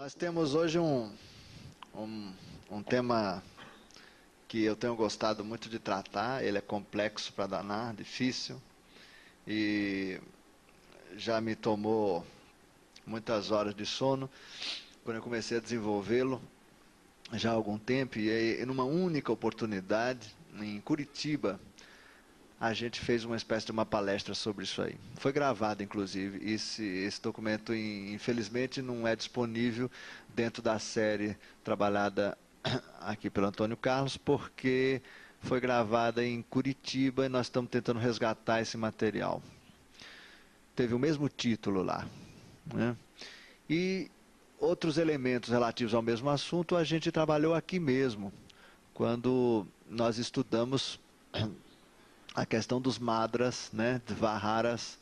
Nós temos hoje um, um tema que eu tenho gostado muito de tratar. Ele é complexo para danar, difícil, e já me tomou muitas horas de sono quando eu comecei a desenvolvê-lo, já há algum tempo, e aí, numa única oportunidade, em Curitiba, a gente fez uma espécie de uma palestra sobre isso aí. Foi gravado, inclusive. Esse documento, infelizmente, não é disponível dentro da série trabalhada aqui pelo Antônio Carlos, porque foi gravada em Curitiba e nós estamos tentando resgatar esse material. Teve o mesmo título lá, né? E outros elementos relativos ao mesmo assunto a gente trabalhou aqui mesmo, quando nós estudamos a questão dos madras, né, dvaharas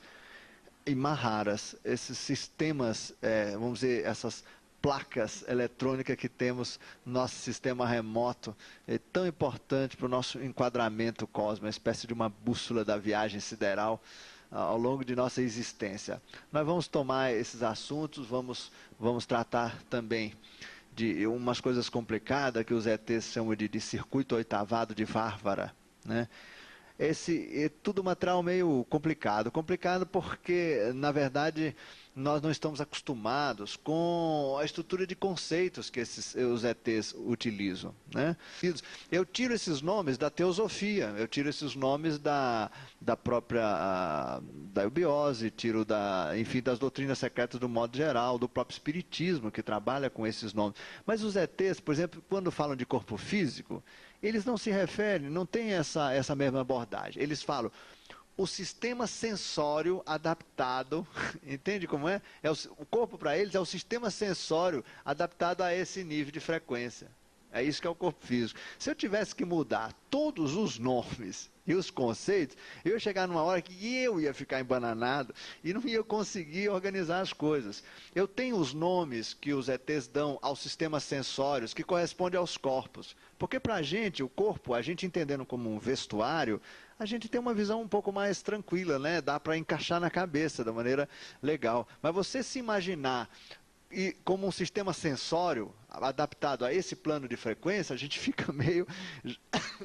e maharas, esses sistemas, vamos dizer, essas placas eletrônicas que temos no nosso sistema remoto, é tão importante para o nosso enquadramento cósmico, uma espécie de uma bússola da viagem sideral ao longo de nossa existência. Nós vamos tomar esses assuntos, vamos tratar também de umas coisas complicadas que os ETs chamam de circuito oitavado de Várvara, né? Esse é tudo material meio complicado. Complicado porque, na verdade, nós não estamos acostumados com a estrutura de conceitos que os ETs utilizam, né? Eu tiro esses nomes da teosofia, eu tiro esses nomes da própria da eubiose, tiro enfim, das doutrinas secretas do modo geral, do próprio espiritismo que trabalha com esses nomes. Mas os ETs, por exemplo, quando falam de corpo físico, eles não se referem, não tem essa mesma abordagem. Eles falam o sistema sensório adaptado, entende como é? O corpo para eles é o sistema sensório adaptado a esse nível de frequência. É isso que é o corpo físico. Se eu tivesse que mudar todos os nomes e os conceitos, eu ia chegar numa hora que eu ia ficar embananado e não ia conseguir organizar as coisas. Eu tenho os nomes que os ETs dão aos sistemas sensórios que correspondem aos corpos. Porque para a gente, o corpo, a gente entendendo como um vestuário, a gente tem uma visão um pouco mais tranquila, né? Dá para encaixar na cabeça da maneira legal. Mas você se imaginar e como um sistema sensório adaptado a esse plano de frequência, a gente fica meio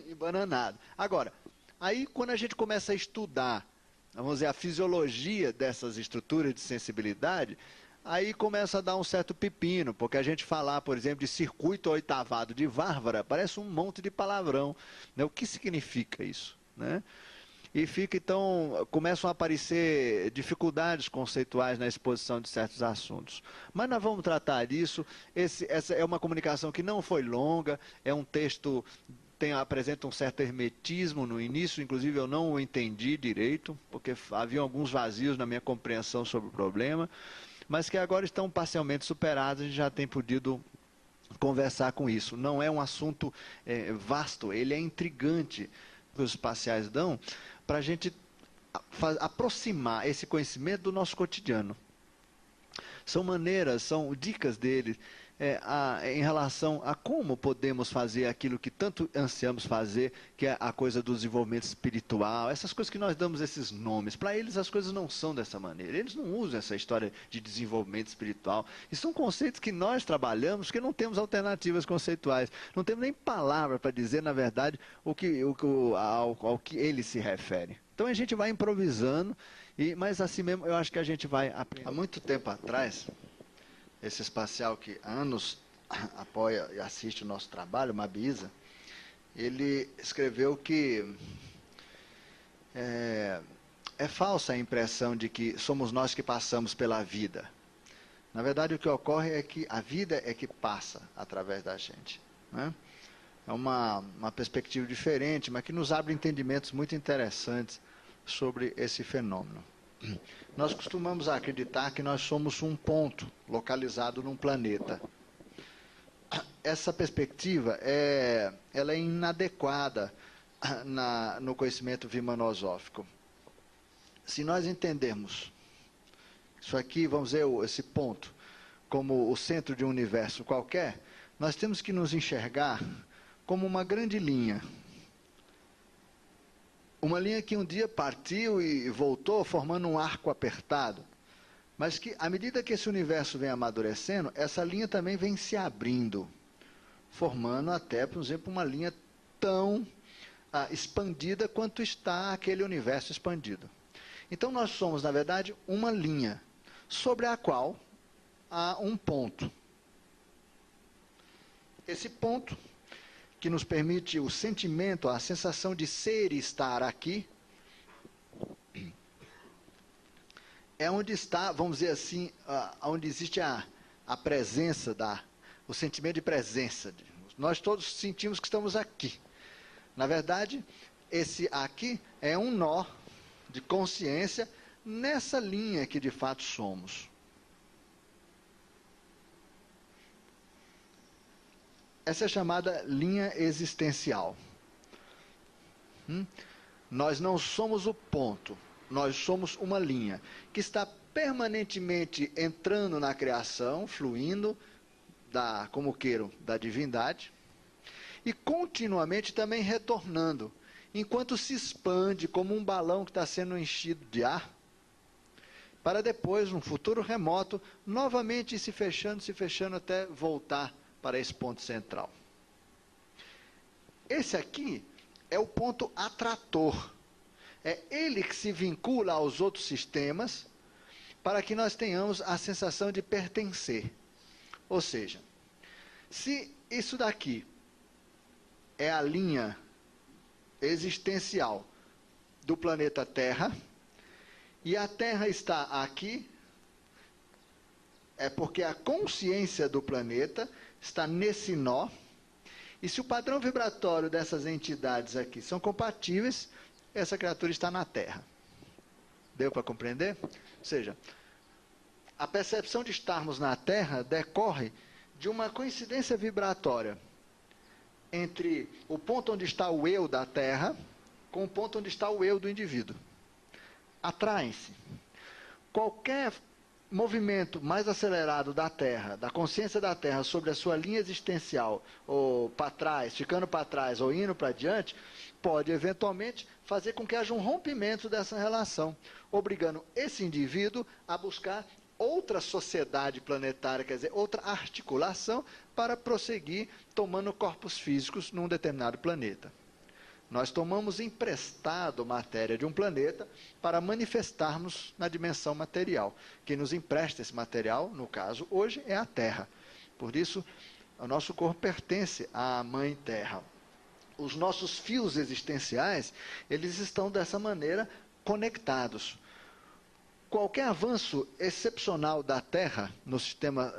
embananado. Agora, aí quando a gente começa a estudar, vamos dizer, a fisiologia dessas estruturas de sensibilidade, aí começa a dar um certo pepino, porque a gente falar, por exemplo, de circuito oitavado de Várvara, parece um monte de palavrão, né? O que significa isso, né? E fica, então, começam a aparecer dificuldades conceituais na exposição de certos assuntos. Mas nós vamos tratar disso. Essa é uma comunicação que não foi longa, é um texto apresenta um certo hermetismo no início, inclusive eu não o entendi direito, porque havia alguns vazios na minha compreensão sobre o problema, mas que agora estão parcialmente superados, a gente já tem podido conversar com isso. Não é um assunto vasto, ele é intrigante que os espaciais dão para a gente aproximar esse conhecimento do nosso cotidiano. São maneiras, são dicas dele em relação a como podemos fazer aquilo que tanto ansiamos fazer, que é a coisa do desenvolvimento espiritual, essas coisas que nós damos esses nomes. Para eles as coisas não são dessa maneira. Eles não usam essa história de desenvolvimento espiritual. E são conceitos que nós trabalhamos porque não temos alternativas conceituais. Não temos nem palavra para dizer, na verdade, ao que ele se refere. Então a gente vai improvisando, mas assim mesmo eu acho que a gente vai aprender. Há muito tempo atrás, esse espacial que há anos apoia e assiste o nosso trabalho, o Mabisa, ele escreveu que é falsa a impressão de que somos nós que passamos pela vida. Na verdade, o que ocorre é que a vida é que passa através da gente, né? É uma perspectiva diferente, mas que nos abre entendimentos muito interessantes sobre esse fenômeno. Nós costumamos acreditar que nós somos um ponto localizado num planeta. Essa perspectiva ela é inadequada no conhecimento vimanosófico. Se nós entendermos isso aqui, vamos dizer, esse ponto, como o centro de um universo qualquer, nós temos que nos enxergar como uma grande linha. Uma linha que um dia partiu e voltou formando um arco apertado. Mas que, à medida que esse universo vem amadurecendo, essa linha também vem se abrindo, formando até, por exemplo, uma linha tão expandida quanto está aquele universo expandido. Então, nós somos, na verdade, uma linha sobre a qual há um ponto. Esse ponto, que nos permite o sentimento, a sensação de ser e estar aqui, é onde está, vamos dizer assim, onde existe a presença, o sentimento de presença. Nós todos sentimos que estamos aqui. Na verdade, esse aqui é um nó de consciência nessa linha que de fato somos. Essa é chamada linha existencial. Nós não somos o ponto, nós somos uma linha que está permanentemente entrando na criação, fluindo, como queiram, da divindade, e continuamente também retornando, enquanto se expande como um balão que está sendo enchido de ar, para depois, num futuro remoto, novamente se fechando até voltar para esse ponto central. Esse aqui é o ponto atrator. É ele que se vincula aos outros sistemas para que nós tenhamos a sensação de pertencer. Ou seja, se isso daqui é a linha existencial do planeta Terra, e a Terra está aqui, é porque a consciência do planeta está nesse nó, e se o padrão vibratório dessas entidades aqui são compatíveis, essa criatura está na Terra. Deu para compreender? Ou seja, a percepção de estarmos na Terra decorre de uma coincidência vibratória entre o ponto onde está o eu da Terra com o ponto onde está o eu do indivíduo. Atraem-se. Qualquer movimento mais acelerado da Terra, da consciência da Terra sobre a sua linha existencial, ou para trás, ficando para trás, ou indo para diante, pode eventualmente fazer com que haja um rompimento dessa relação, obrigando esse indivíduo a buscar outra sociedade planetária, quer dizer, outra articulação para prosseguir tomando corpos físicos num determinado planeta. Nós tomamos emprestado matéria de um planeta para manifestarmos na dimensão material. Quem nos empresta esse material, no caso, hoje, é a Terra. Por isso, o nosso corpo pertence à Mãe Terra. Os nossos fios existenciais, eles estão dessa maneira conectados. Qualquer avanço excepcional da Terra, no sistema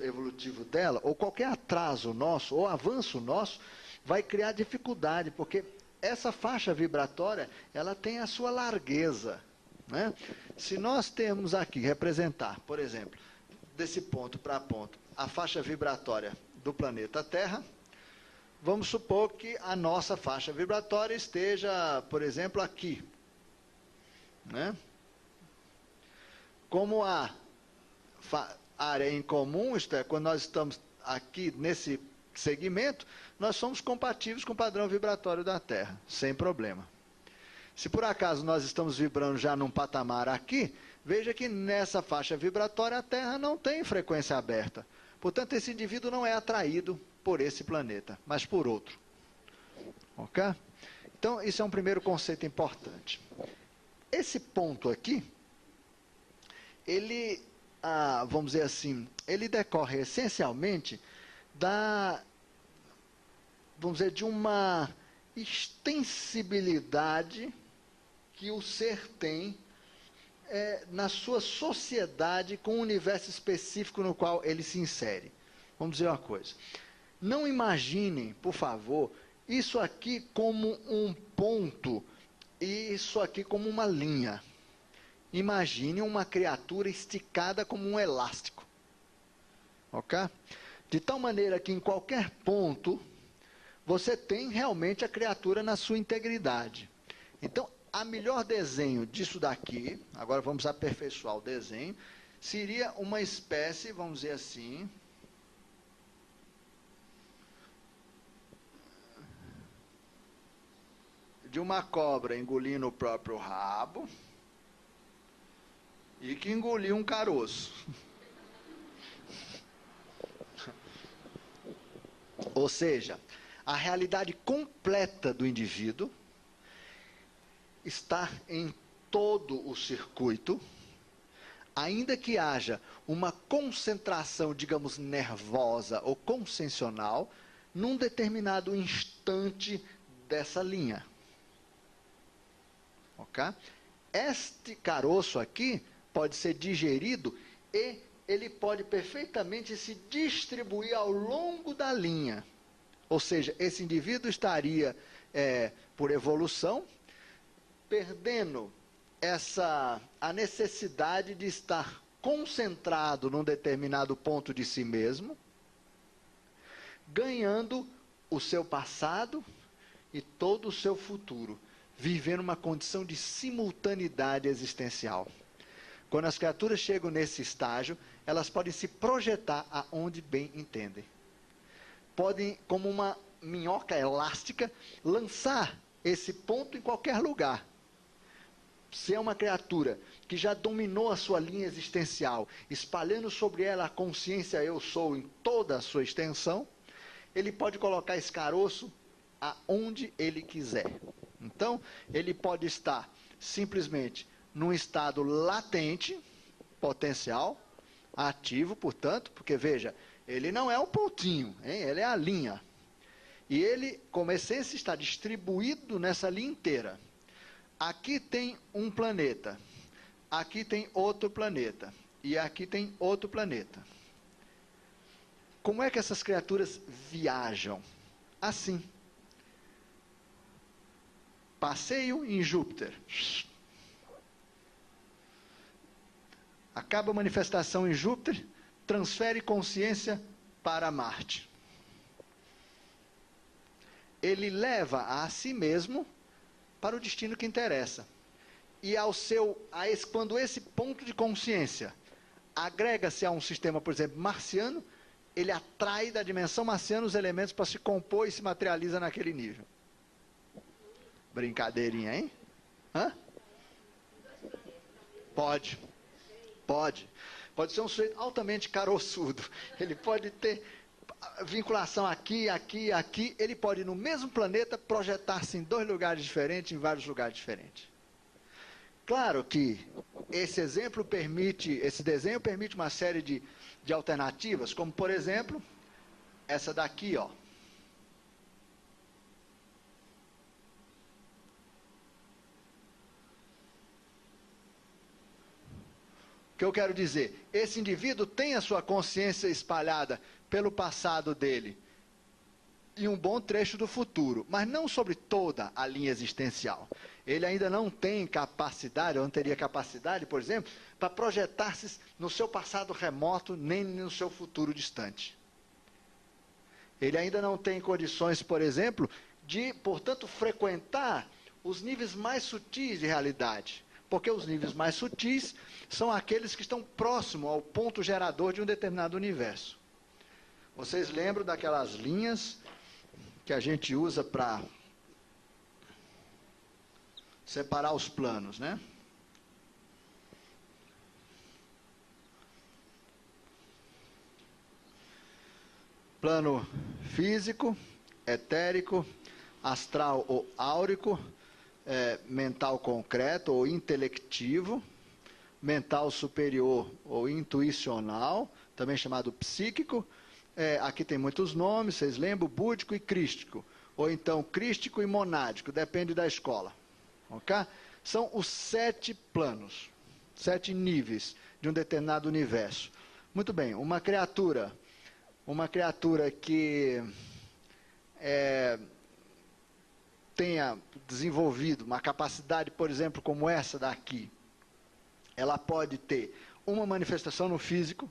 evolutivo dela, ou qualquer atraso nosso, ou avanço nosso, vai criar dificuldade, porque essa faixa vibratória, ela tem a sua largueza, né? Se nós temos aqui, representar, por exemplo, desse ponto para ponto, a faixa vibratória do planeta Terra, vamos supor que a nossa faixa vibratória esteja, por exemplo, aqui, né? Como a área em comum, isto é, quando nós estamos aqui nesse segmento, nós somos compatíveis com o padrão vibratório da Terra, sem problema. Se por acaso nós estamos vibrando já num patamar aqui, veja que nessa faixa vibratória a Terra não tem frequência aberta. Portanto, esse indivíduo não é atraído por esse planeta, mas por outro. Ok? Então, isso é um primeiro conceito importante. Esse ponto aqui, ele, vamos dizer assim, ele decorre essencialmente vamos dizer, de uma extensibilidade que o ser tem na sua sociedade com o universo específico no qual ele se insere. Vamos dizer uma coisa. Não imaginem, por favor, isso aqui como um ponto e isso aqui como uma linha. Imagine uma criatura esticada como um elástico. Ok? De tal maneira que em qualquer ponto você tem realmente a criatura na sua integridade. Então, a melhor desenho disso daqui, agora vamos aperfeiçoar o desenho, seria uma espécie, vamos dizer assim, de uma cobra engolindo o próprio rabo, e que engoliu um caroço. Ou seja, a realidade completa do indivíduo está em todo o circuito, ainda que haja uma concentração, digamos, nervosa ou consciencial, num determinado instante dessa linha. Ok? Este caroço aqui pode ser digerido e ele pode perfeitamente se distribuir ao longo da linha. Ou seja, esse indivíduo estaria, por evolução, perdendo a necessidade de estar concentrado num determinado ponto de si mesmo, ganhando o seu passado e todo o seu futuro, vivendo uma condição de simultaneidade existencial. Quando as criaturas chegam nesse estágio, elas podem se projetar aonde bem entendem. Podem, como uma minhoca elástica, lançar esse ponto em qualquer lugar. Se é uma criatura que já dominou a sua linha existencial, espalhando sobre ela a consciência eu sou em toda a sua extensão, ele pode colocar esse caroço aonde ele quiser. Então, ele pode estar simplesmente num estado latente, potencial, ativo, portanto, porque veja, ele não é um pontinho, hein? Ele é a linha. E ele, como essência, está distribuído nessa linha inteira. Aqui tem um planeta, aqui tem outro planeta, e aqui tem outro planeta. Como é que essas criaturas viajam? Assim. Passeio em Júpiter. Acaba a manifestação em Júpiter, transfere consciência para Marte. Ele leva a si mesmo para o destino que interessa. E quando esse ponto de consciência agrega-se a um sistema, por exemplo, marciano, ele atrai da dimensão marciana os elementos para se compor e se materializa naquele nível. Brincadeirinha, hein? Hã? Pode. Pode ser um sujeito altamente caroçudo. Ele pode ter vinculação aqui. Ele pode, no mesmo planeta, projetar-se em 2 lugares diferentes, em vários lugares diferentes. Claro que esse desenho permite uma série de alternativas, como, por exemplo, essa daqui, ó. O que eu quero dizer? Esse indivíduo tem a sua consciência espalhada pelo passado dele e um bom trecho do futuro, mas não sobre toda a linha existencial. Ele ainda não tem capacidade, ou não teria capacidade, por exemplo, para projetar-se no seu passado remoto, nem no seu futuro distante. Ele ainda não tem condições, por exemplo, de, portanto, frequentar os níveis mais sutis de realidade. Porque os níveis mais sutis são aqueles que estão próximos ao ponto gerador de um determinado universo. Vocês lembram daquelas linhas que a gente usa para separar os planos, né? Plano físico, etérico, astral ou áurico, mental concreto ou intelectivo, mental superior ou intuicional, também chamado psíquico. Aqui tem muitos nomes, vocês lembram? Búdico e crístico, ou então crístico e monádico, depende da escola. Okay? São os 7 planos, 7 níveis de um determinado universo. Muito bem, uma criatura que tenha desenvolvido uma capacidade, por exemplo, como essa daqui, ela pode ter uma manifestação no físico,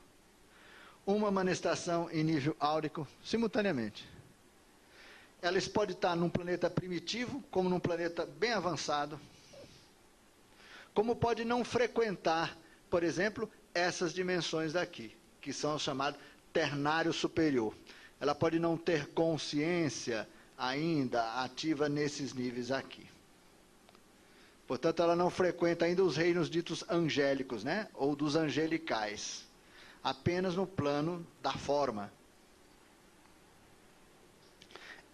uma manifestação em nível áurico, simultaneamente. Elas podem estar num planeta primitivo, como num planeta bem avançado, como pode não frequentar, por exemplo, essas dimensões daqui, que são chamadas ternário superior. Ela pode não ter consciência ainda ativa nesses níveis aqui. Portanto, ela não frequenta ainda os reinos ditos angélicos, né? Ou dos angelicais. Apenas no plano da forma.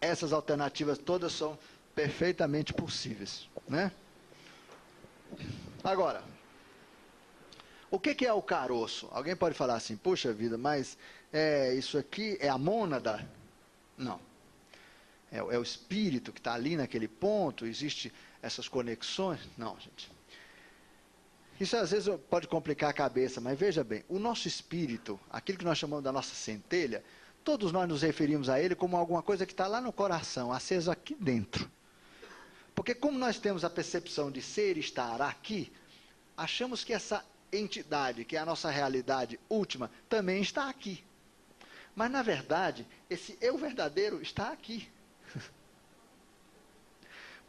Essas alternativas todas são perfeitamente possíveis, né? Agora, o que é o caroço? Alguém pode falar assim, puxa vida, mas isso aqui é a mônada? Não. É o espírito que está ali naquele ponto, existe essas conexões? Não, gente. Isso às vezes pode complicar a cabeça, mas veja bem, o nosso espírito, aquilo que nós chamamos da nossa centelha, todos nós nos referimos a ele como alguma coisa que está lá no coração, aceso aqui dentro. Porque como nós temos a percepção de ser e estar aqui, achamos que essa entidade, que é a nossa realidade última, também está aqui. Mas na verdade, esse eu verdadeiro está aqui.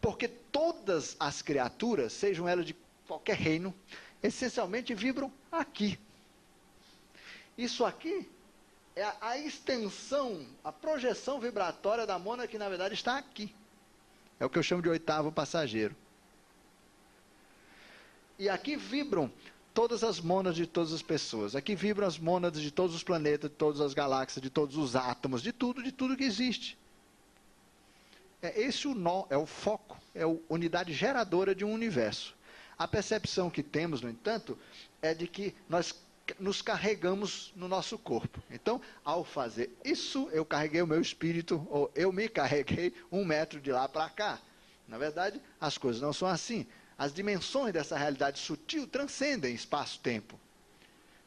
Porque todas as criaturas, sejam elas de qualquer reino, essencialmente vibram aqui. Isso aqui é a extensão, a projeção vibratória da mônada que na verdade está aqui. É o que eu chamo de oitavo passageiro. E aqui vibram todas as mônadas de todas as pessoas. Aqui vibram as mônadas de todos os planetas, de todas as galáxias, de todos os átomos, de tudo que existe. É esse o nó, é o foco, é a unidade geradora de um universo. A percepção que temos, no entanto, é de que nós nos carregamos no nosso corpo. Então, ao fazer isso, eu carreguei o meu espírito, ou eu me carreguei 1 metro de lá para cá. Na verdade, as coisas não são assim. As dimensões dessa realidade sutil transcendem espaço-tempo.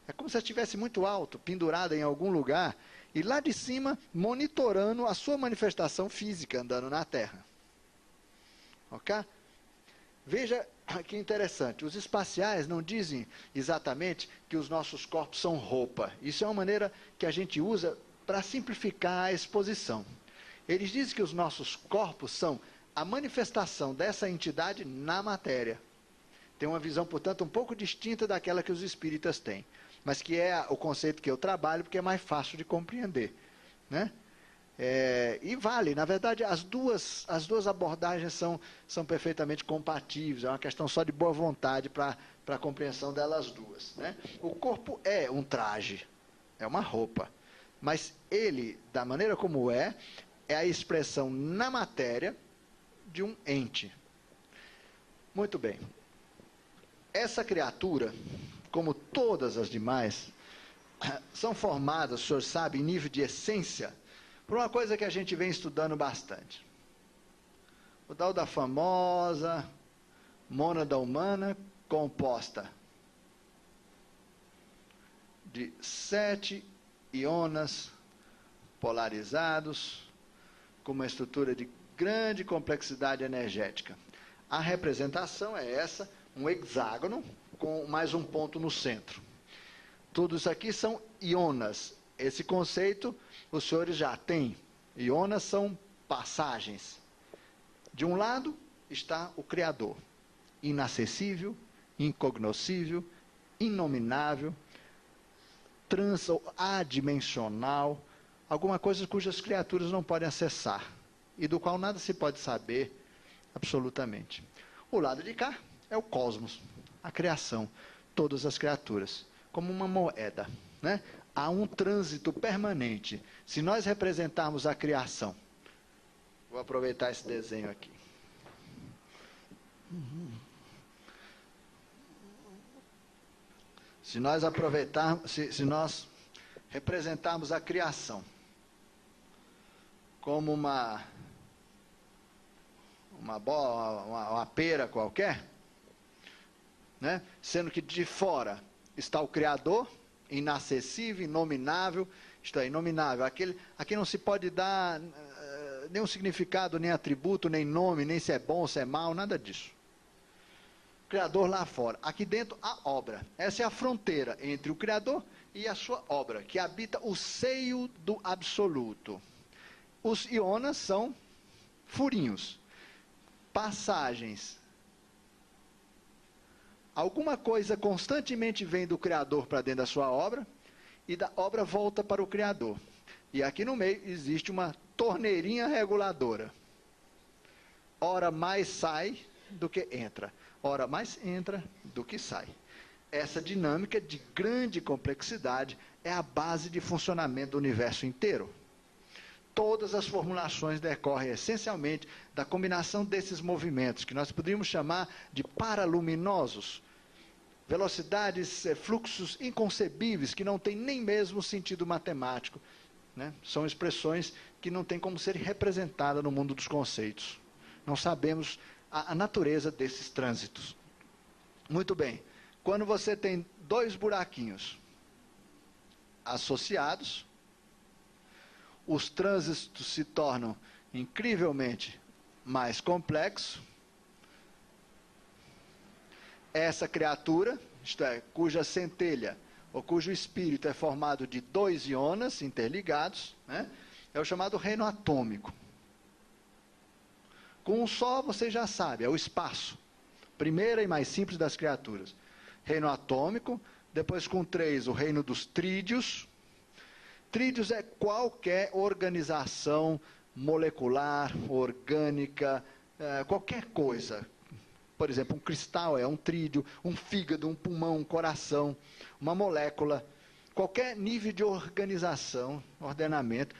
É como se eu estivesse muito alto, pendurada em algum lugar, e lá de cima, monitorando a sua manifestação física andando na Terra. Ok? Veja que interessante, os espaciais não dizem exatamente que os nossos corpos são roupa. Isso é uma maneira que a gente usa para simplificar a exposição. Eles dizem que os nossos corpos são a manifestação dessa entidade na matéria. Tem uma visão, portanto, um pouco distinta daquela que os espíritas têm, mas que é o conceito que eu trabalho, porque é mais fácil de compreender, né? E vale, na verdade, as duas abordagens são perfeitamente compatíveis, é uma questão só de boa vontade para a compreensão delas duas, né? O corpo é um traje, é uma roupa, mas ele, da maneira como é a expressão na matéria de um ente. Muito bem. Essa criatura, como todas as demais, são formadas, o senhor sabe, em nível de essência, por uma coisa que a gente vem estudando bastante. O tal da famosa mônada humana composta de 7 íonas polarizados, com uma estrutura de grande complexidade energética. A representação é essa, um hexágono com mais um ponto no centro. Tudo isso aqui são íonas. Esse conceito os senhores já têm. Íonas são passagens. De um lado está o Criador, inacessível, incognoscível, inominável, trans ou adimensional, alguma coisa cujas criaturas não podem acessar e do qual nada se pode saber absolutamente. O lado de cá é o cosmos, a criação, todas as criaturas, como uma moeda, né? Há um trânsito permanente. Se nós representarmos a criação, vou aproveitar esse desenho aqui. Se nós representarmos a criação como uma bola, uma pera qualquer, né? Sendo que de fora está o Criador, inacessível, inominável, isto é, inominável, aqui não se pode dar nenhum significado, nem atributo, nem nome, nem se é bom, se é mal, nada disso. Criador lá fora. Aqui dentro, a obra. Essa é a fronteira entre o Criador e a sua obra, que habita o seio do absoluto. Os íonas são furinhos, passagens. Alguma coisa constantemente vem do Criador para dentro da sua obra, e da obra volta para o Criador. E aqui no meio existe uma torneirinha reguladora. Ora mais sai do que entra. Ora mais entra do que sai. Essa dinâmica de grande complexidade é a base de funcionamento do universo inteiro. Todas as formulações decorrem essencialmente da combinação desses movimentos, que nós poderíamos chamar de paraluminosos, velocidades, fluxos inconcebíveis, que não têm nem mesmo sentido matemático. Né? São expressões que não têm como ser representadas no mundo dos conceitos. Não sabemos a natureza desses trânsitos. Muito bem. Quando você tem dois buraquinhos associados, os trânsitos se tornam incrivelmente mais complexos. Essa criatura, isto é, cuja centelha ou cujo espírito é formado de dois íonas interligados, né, é o chamado reino atômico. Com um só, você já sabe, é o espaço. Primeira e mais simples das criaturas. Reino atômico, depois com 3, o reino dos trídeos. Trídeos é qualquer organização molecular, orgânica, qualquer coisa. Por exemplo, um cristal é um trídeo, um fígado, um pulmão, um coração, uma molécula. Qualquer nível de organização, ordenamento,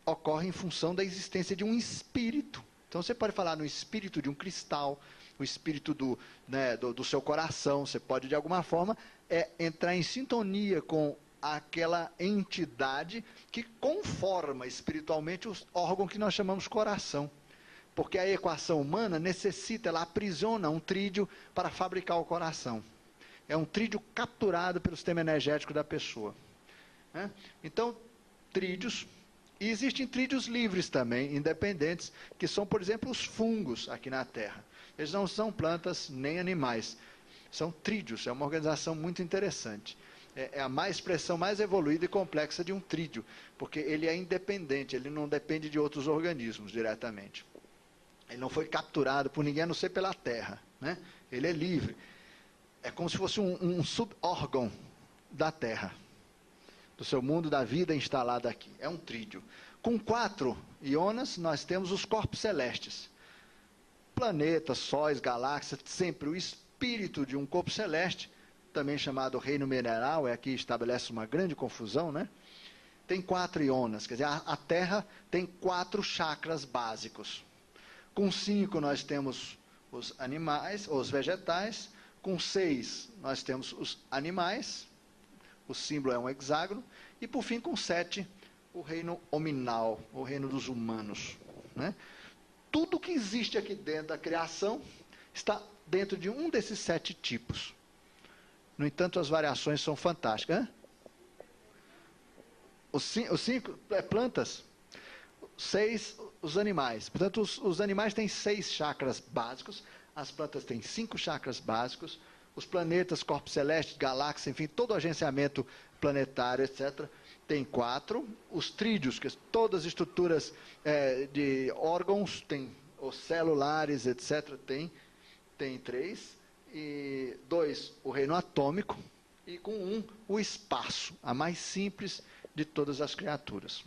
ocorre em função da existência de um espírito. Então você pode falar no espírito de um cristal, o espírito do seu coração. Você pode, de alguma forma, entrar em sintonia com aquela entidade que conforma espiritualmente o órgão que nós chamamos coração. Porque a equação humana necessita, ela aprisiona um trídeo para fabricar o coração. É um trídeo capturado pelo sistema energético da pessoa. Né? Então, trídeos. E existem trídeos livres também, independentes, que são, por exemplo, os fungos aqui na Terra. Eles não são plantas nem animais. São trídeos, é uma organização muito interessante. É a expressão mais evoluída e complexa de um trídeo, porque ele é independente, ele não depende de outros organismos diretamente. Ele não foi capturado por ninguém, a não ser pela Terra. Né? Ele é livre. É como se fosse um sub-órgão da Terra, do seu mundo da vida instalado aqui. É um trídeo. Com 4 íonas, nós temos os corpos celestes. Planetas, sóis, galáxias, sempre o espírito de um corpo celeste, também chamado reino mineral, aqui estabelece uma grande confusão, né? Tem 4 íonas, quer dizer, a Terra tem 4 chakras básicos. Com 5 nós temos os animais, os vegetais. Com 6 nós temos os animais. O símbolo é um hexágono. E por fim, com 7, o reino hominal, o reino dos humanos. Né? Tudo que existe aqui dentro da criação está dentro de um desses 7 tipos. No entanto, as variações são fantásticas. Hein? Os 5 plantas. 6, os animais. Portanto, os animais têm 6 chakras básicos, as plantas têm 5 chakras básicos, os planetas, corpos celestes, galáxias, enfim, todo o agenciamento planetário, etc., tem 4. Os trídeos, que todas as estruturas de órgãos, tem os celulares, etc., tem 3. E 2, o reino atômico. E com 1, o espaço, a mais simples de todas as criaturas.